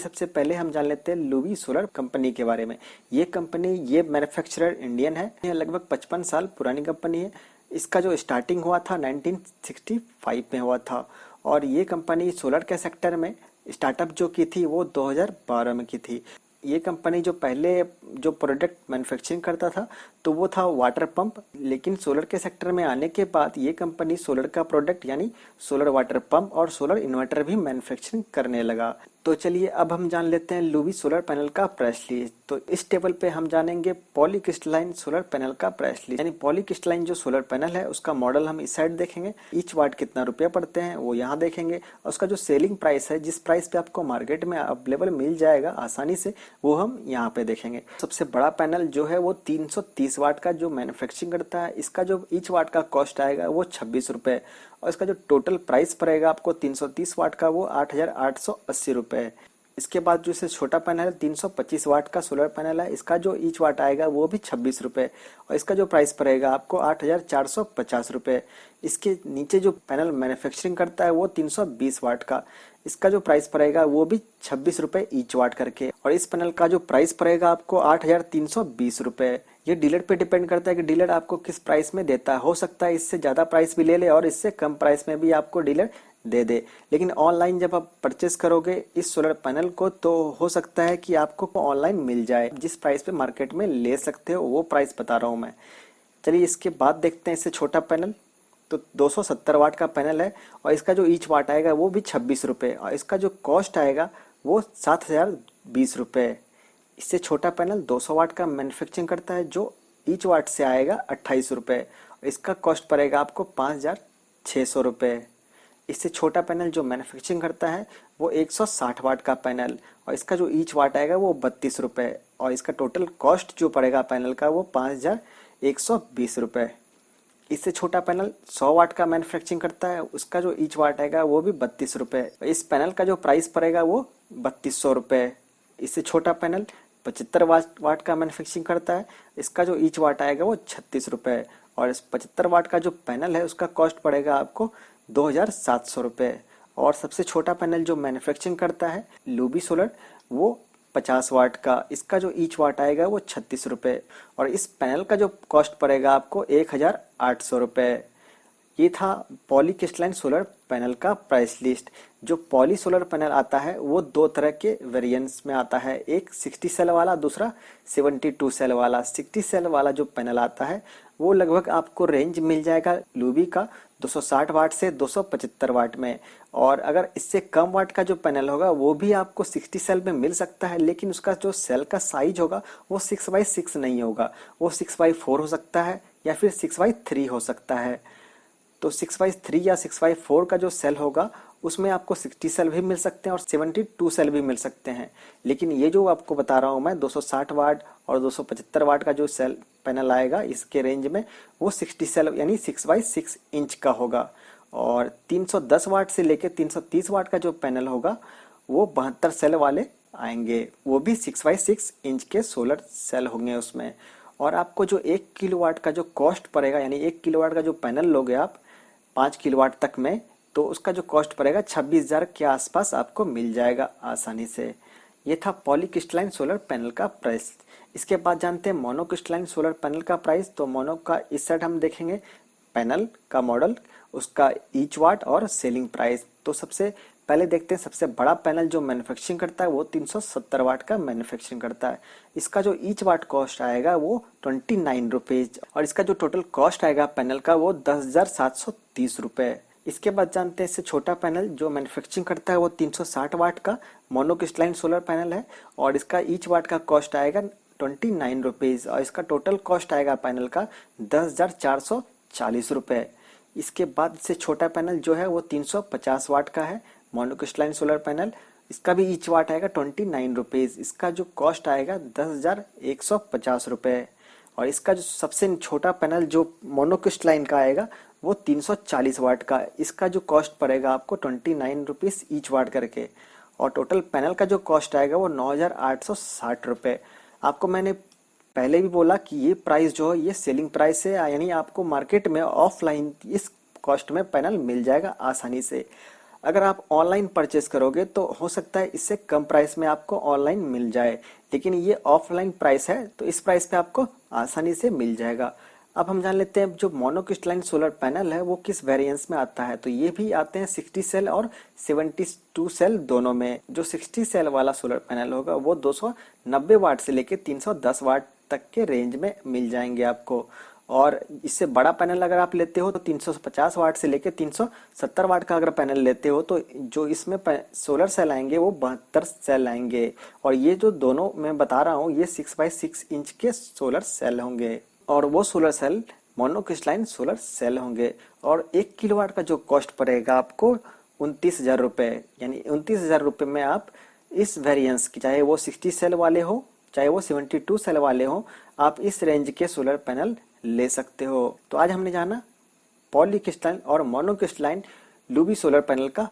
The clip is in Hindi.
सबसे पहले हम जान लेते हैं लुबी सोलर कंपनी के बारे में। ये मैन्युफैक्चरर इंडियन है। यह लगभग 55 साल पुरानी कंपनी है। इसका जो स्टार्टिंग हुआ था 1965 में हुआ था और ये कंपनी सोलर के सेक्टर में स्टार्टअप जो की थी वो 2012 में की थी। ये कंपनी जो पहले जो प्रोडक्ट मैन्युफैक्चरिंग करता था तो वो था वाटर पंप, लेकिन सोलर के सेक्टर में आने के बाद ये कंपनी सोलर का प्रोडक्ट यानी सोलर वाटर पंप और सोलर इन्वर्टर भी मैन्युफैक्चरिंग करने लगा। तो चलिए अब हम जान लेते हैं लुबी सोलर पैनल का प्राइस लिस्ट। तो इस टेबल पे हम जानेंगे पॉलीक्रिस्टलाइन सोलर पैनल का प्राइस लिस्ट, यानी पॉलीक्रिस्टलाइन जो सोलर पैनल है उसका मॉडल हम इस साइड देखेंगे। ईच वाट कितना रुपया पड़ते हैं वो यहाँ देखेंगे और उसका जो सेलिंग प्राइस है, जिस प्राइस पे आपको मार्केट में अवेलेबल मिल जाएगा आसानी से, वो हम यहाँ पे देखेंगे। सबसे बड़ा पैनल जो है वो 330 वाट का जो मैन्युफैक्चरिंग करता है, इसका जो ईच वाट का कॉस्ट आएगा वो 26 रुपए और इसका जो टोटल प्राइस पड़ेगा आपको 330 वाट का वो 8,880 रुपए। इसके बाद जो इससे छोटा पैनल है 325 वाट का सोलर पैनल है, इसका जो ईच वाट आएगा वो भी 26 रुपए और इसका जो प्राइस पड़ेगा आपको 8,450 रुपए। इसके नीचे जो पैनल मैन्युफैक्चरिंग करता है वो 320 वाट का, इसका जो प्राइस पड़ेगा वो भी 26 रुपए ईच वाट करके और इस पैनल का जो प्राइस पड़ेगा आपको 8,320 रुपए। ये डीलर पे डिपेंड करता है कि डीलर आपको किस प्राइस में देता है। हो सकता है इससे ज्यादा प्राइस भी ले ले और इससे कम प्राइस में भी आपको डीलर दे दे, लेकिन ऑनलाइन जब आप परचेस करोगे इस सोलर पैनल को तो हो सकता है कि आपको ऑनलाइन मिल जाए। जिस प्राइस पे मार्केट में ले सकते हो वो प्राइस बता रहा हूँ मैं। चलिए इसके बाद देखते हैं इससे छोटा पैनल। तो 270 वाट का पैनल है और इसका जो ईच वाट आएगा वो भी 26 रुपए और इसका जो कॉस्ट आएगा वो 7,020 रुपए। इससे छोटा पैनल 200 वाट का मैन्युफैक्चरिंग करता है जो ईच वाट से आएगा 28 रुपए और इसका कॉस्ट पड़ेगा आपको 5,600 रुपए। इससे छोटा पैनल जो मैन्युफैक्चरिंग करता है वो 160 वाट का पैनल और इसका जो ईच वाट आएगा वो 32 रुपए और इसका टोटल कॉस्ट जो पड़ेगा पैनल का वो 5,120 रुपए। इससे छोटा पैनल 100 वाट का मैन्युफैक्चरिंग करता है, उसका जो ईच वाट आएगा वो भी 32 रुपए। इस पैनल का जो प्राइस पड़ेगा वो 3200 रुपए। इससे छोटा पैनल 75 वाट का मैन्युफैक्चरिंग करता है, इसका जो ईच वाट आएगा वो 36 रुपए और इस 75 वाट का जो पैनल है उसका कॉस्ट पड़ेगा आपको 2,700 रुपए। और सबसे छोटा पैनल जो मैन्युफैक्चरिंग करता है लुबी सोलर वो 50 वाट का, इसका जो ईच वाट आएगा वो 36 रुपए और इस पैनल का जो कॉस्ट पड़ेगा आपको 1,800 रुपए। ये था पॉलीक्रिस्टलाइन सोलर पैनल का प्राइस लिस्ट। जो पॉली सोलर पैनल आता है वो दो तरह के वेरिएंट्स में आता है, एक 60 सेल वाला, दूसरा 72 सेल वाला। 60 सेल वाला जो पैनल आता है वो लगभग आपको रेंज मिल जाएगा लुबी का 260 वाट से 275 वाट में और अगर इससे कम वाट का जो पैनल होगा वो भी आपको 60 सेल में मिल सकता है, लेकिन उसका जो सेल का साइज होगा वो 6x6 नहीं होगा, वो 6x4 हो सकता है या फिर 6x3 हो सकता है। तो 6x3 या 6x4 का जो सेल होगा उसमें आपको 60 सेल भी मिल सकते हैं और 72 सेल भी मिल सकते हैं, लेकिन ये जो आपको बता रहा हूँ मैं 260 वाट और 275 वाट का जो सेल पैनल आएगा इसके रेंज में वो 60 सेल यानी 6x6 इंच का होगा और 310 वाट से लेके 330 वाट का जो पैनल होगा वो 72 सेल वाले आएंगे, वो भी 6x6 इंच के सोलर सेल होंगे उसमें। और आपको जो 1 किलोवाट का जो कॉस्ट पड़ेगा, यानी 1 किलोवाट का जो पैनल लोगे आप 5 किलोवाट तक में, तो उसका जो कॉस्ट पड़ेगा 26,000 के आसपास आपको मिल जाएगा आसानी से। ये था पॉलीक्रिस्टलाइन सोलर पैनल का प्राइस। इसके बाद जानते हैं मोनोक्रिस्टलाइन सोलर पैनल का प्राइस। तो मोनो का इस साइड हम देखेंगे पैनल का मॉडल, उसका ईच वाट और सेलिंग प्राइस। तो सबसे पहले देखते हैं सबसे बड़ा पैनल जो मैन्युफैक्चरिंग करता है वो 370 वाट का मैन्युफैक्चरिंग करता है। इसका जो ईच वाट कॉस्ट आएगा वो 29 रुपीज और इसका जो टोटल कॉस्ट आएगा पैनल का वो 10,730 रुपए। इसके बाद जानते हैं इससे छोटा पैनल जो मैन्युफैक्चरिंग करता है वो 360 वाट का मोनोक्रिस्टलाइन सोलर पैनल है और इसका ईच वाट का कॉस्ट आएगा 29 रुपीज और इसका टोटल कॉस्ट आएगा पैनल का 10,440 रुपए। इसके बाद इससे छोटा पैनल जो है वो 350 वाट का है मोनोक्रिस्टलाइन सोलर पैनल, इसका भी ईच वाट आएगा 29 रुपीज, इसका जो कॉस्ट आएगा 10,150 रुपए और इसका जो सबसे छोटा पैनल जो मोनोक्रिस्टलाइन का आएगा वो 340 वाट का, इसका जो कॉस्ट पड़ेगा आपको 29 रुपीज ईच वाट करके और टोटल पैनल का जो कॉस्ट आएगा वो 9,860 रुपए। आपको मैंने पहले भी बोला कि ये प्राइस जो है ये सेलिंग प्राइस है, यानी आपको मार्केट में ऑफलाइन इस कॉस्ट में पैनल मिल जाएगा आसानी से। अगर आप ऑनलाइन परचेस करोगे तो हो सकता है इससे कम प्राइस में आपको ऑनलाइन मिल जाए, लेकिन ये ऑफलाइन प्राइस है तो इस प्राइस पे आपको आसानी से मिल जाएगा। अब हम जान लेते हैं जो मोनोक्रिस्टलाइन सोलर पैनल है वो किस वेरिएंस में आता है। तो ये भी आते हैं 60 सेल और 72 सेल दोनों में। जो 60 सेल वाला सोलर पैनल होगा वो 290 वाट से लेके 310 वाट तक के रेंज में मिल जाएंगे आपको, और इससे बड़ा पैनल अगर आप लेते हो तो 350 वाट से लेके 370 वाट का अगर पैनल लेते हो तो जो इसमें सोलर सेल आएंगे वो 72 सेल आएंगे। और ये जो दोनों मैं बता रहा हूँ ये 6x6 इंच के सोलर सेल होंगे, और वो solar cell monocrystalline solar cell होंगे। और 1 किलोवाट का जो कॉस्ट पड़ेगा आपको 29,000 रुपये, यानी 29,000 रुपये में आप इस वेरिएंस की, चाहे वो 60 सेल वाले हो चाहे वो 72 सेल वाले हो, आप इस रेंज के सोलर पैनल ले सकते हो। तो आज हमने जाना पॉलीक्रिस्टलाइन और मोनोक्रिस्टलाइन लुबी सोलर पैनल का